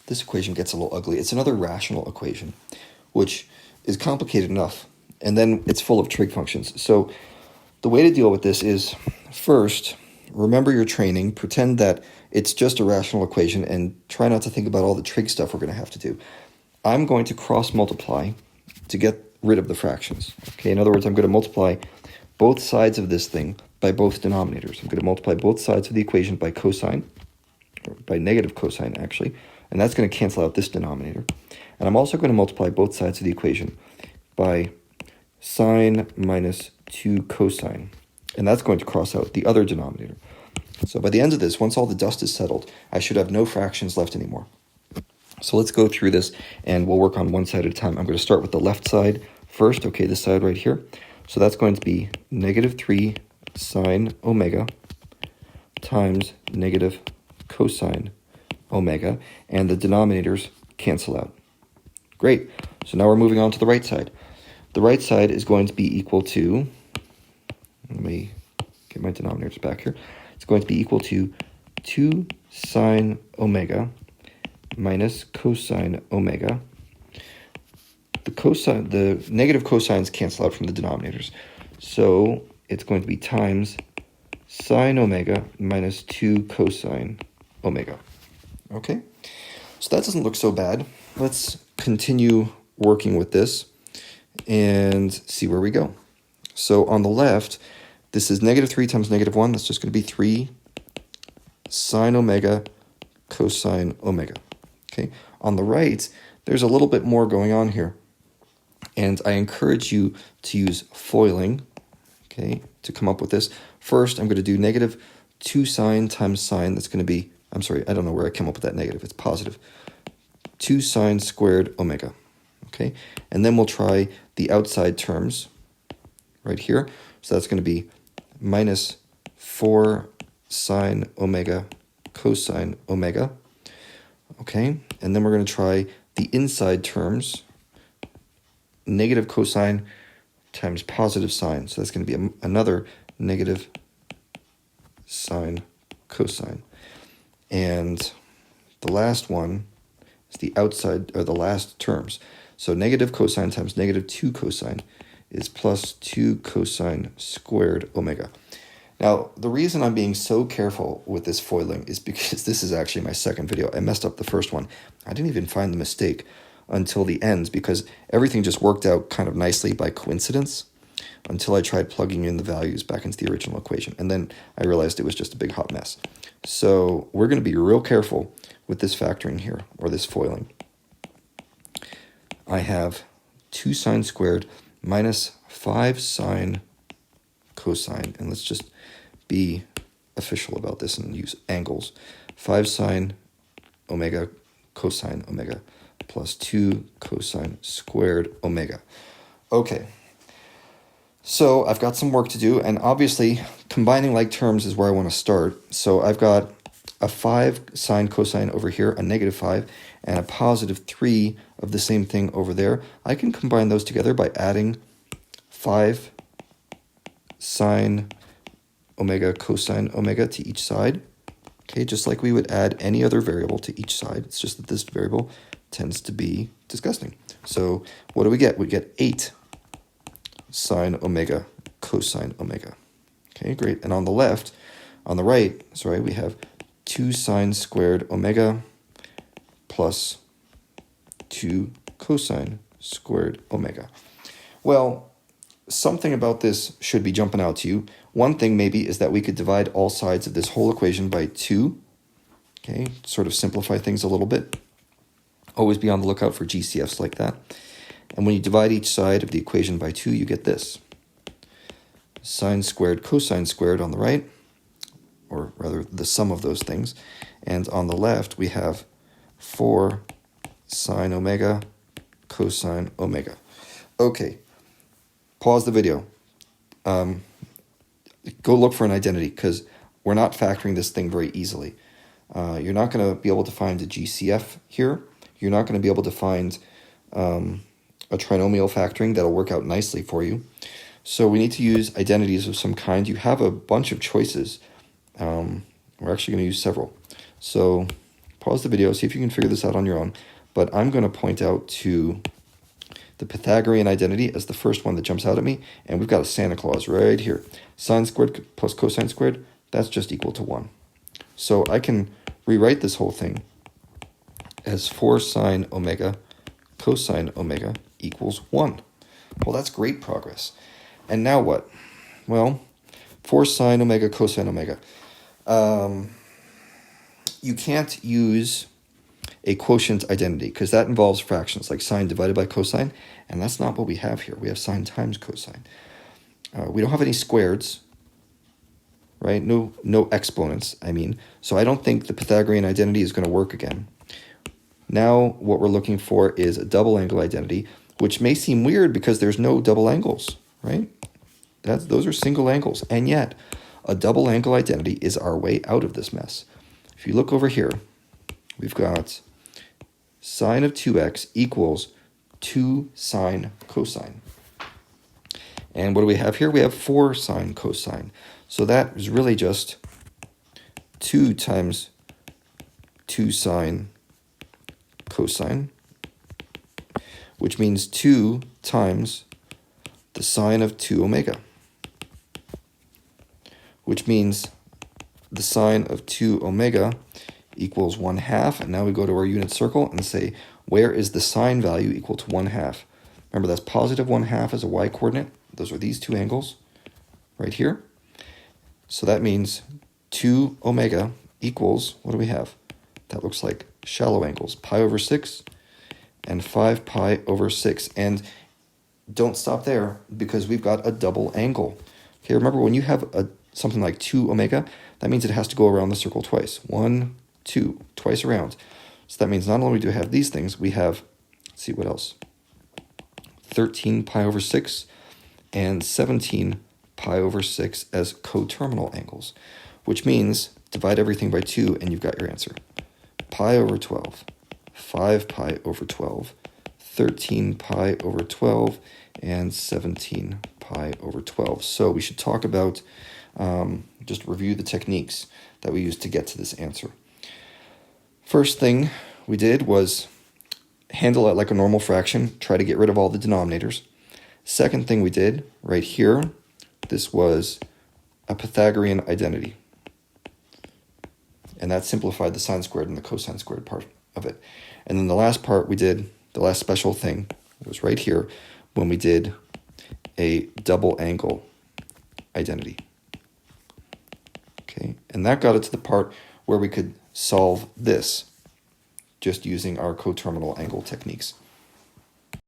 this equation gets a little ugly. It's another rational equation, which is complicated enough. And then it's full of trig functions. So the way to deal with this is, first, remember your training, pretend that it's just a rational equation, and try not to think about all the trig stuff we're going to have to do. I'm going to cross multiply to get rid of the fractions. Okay, in other words, I'm going to multiply both sides of this thing by both denominators. I'm going to multiply both sides of the equation by cosine, or by negative cosine actually, and that's going to cancel out this denominator. And I'm also going to multiply both sides of the equation by sine minus 2 cosine, and that's going to cross out the other denominator. So by the end of this, once all the dust is settled, I should have no fractions left anymore. So let's go through this, and we'll work on one side at a time. I'm going to start with the left side first, okay, this side right here. So that's going to be negative 3 sine omega times negative cosine omega, and the denominators cancel out. Great. So now we're moving on to the right side. The right side is going to be equal to, let me get my denominators back here. It's going to be equal to 2 sine omega minus cosine omega. The negative cosines cancel out from the denominators. So it's going to be times sine omega minus 2 cosine omega. Okay, so that doesn't look so bad. Let's continue working with this and see where we go. So on the left, this is negative 3 times negative 1. That's just going to be 3 sine omega cosine omega. Okay, on the right, there's a little bit more going on here. And I encourage you to use foiling, okay, to come up with this. First, I'm going to do negative 2 sine times sine. That's going to be, I'm sorry, I don't know where I came up with that negative. It's positive. 2 sine squared omega, okay? And then we'll try the outside terms right here. So that's going to be minus 4 sine omega cosine omega, okay? And then we're going to try the inside terms, negative cosine times positive sine. So that's going to be another negative sine cosine. And the last one is the outside, or the last terms. So negative cosine times negative 2 cosine is plus 2 cosine squared omega. Now, the reason I'm being so careful with this foiling is because this is actually my second video. I messed up the first one. I didn't even find the mistake until the end because everything just worked out kind of nicely by coincidence until I tried plugging in the values back into the original equation. And then I realized it was just a big hot mess. So we're going to be real careful with this factoring here, or this foiling. I have 2 sine squared minus 5 sine cosine, and let's just be official about this and use angles. 5 sine omega cosine omega plus 2 cosine squared omega. Okay, so I've got some work to do, and obviously combining like terms is where I want to start. So I've got a 5 sine cosine over here, a negative 5, and a positive 3 of the same thing over there. I can combine those together by adding 5 sine omega cosine omega to each side. Okay, just like we would add any other variable to each side. It's just that this variable tends to be disgusting. So what do we get? We get 8 sine omega cosine omega. Okay, great. And on the left, on the right, sorry, we have 2 sine squared omega plus 2 cosine squared omega. Well, something about this should be jumping out to you. One thing maybe is that we could divide all sides of this whole equation by 2. Okay, sort of simplify things a little bit. Always be on the lookout for GCFs like that. And when you divide each side of the equation by 2, you get this. Sine squared cosine squared on the right, or rather the sum of those things. And on the left, we have 4 sine omega cosine omega. Okay, pause the video. Go look for an identity, because we're not factoring this thing very easily. You're not going to be able to find a GCF here. You're not going to be able to find a trinomial factoring that'll work out nicely for you. So we need to use identities of some kind. You have a bunch of choices. We're actually going to use several. So Pause the video, see if you can figure this out on your own. But I'm going to point out to the Pythagorean identity as the first one that jumps out at me. And we've got a Santa Claus right here. Sine squared plus cosine squared, that's just equal to 1. So I can rewrite this whole thing as 4 sine omega cosine omega equals 1. Well, that's great progress. And now what? Well, 4 sine omega cosine omega. You can't use a quotient identity because that involves fractions like sine divided by cosine, and that's not what we have here. We have sine times cosine. We don't have any squareds, right? No exponents, I mean. So I don't think the Pythagorean identity is going to work again. Now what we're looking for is a double angle identity, which may seem weird because there's no double angles, right? Those are single angles, and yet a double angle identity is our way out of this mess. If you look over here, we've got sine of 2x equals 2 sine cosine. And what do we have here? We have 4 sine cosine. So that is really just 2 times 2 sine cosine, which means 2 times the sine of 2 omega, which means the sine of 2 omega equals 1/2. And now we go to our unit circle and say, where is the sine value equal to 1/2? Remember, that's positive 1/2 as a y-coordinate. Those are these two angles right here. So that means 2 omega equals, what do we have? That looks like shallow angles, pi over 6 and 5 pi over 6. And don't stop there because we've got a double angle. Okay, remember when you have something like 2 omega, that means it has to go around the circle twice. 1, 2, twice around. So that means not only do we have these things, we have, let's see what else, 13 pi over 6 and 17 pi over 6 as coterminal angles, which means divide everything by 2 and you've got your answer. Pi over 12, 5 pi over 12, 13 pi over 12, and 17 pi over 12. So we should talk about, just review the techniques that we used to get to this answer. First thing we did was handle it like a normal fraction, try to get rid of all the denominators. Second thing we did right here, this was a Pythagorean identity. And that simplified the sine squared and the cosine squared part of it. And then the last part we did, the last special thing, was right here when we did a double angle identity. Okay, and that got it to the part where we could solve this just using our coterminal angle techniques.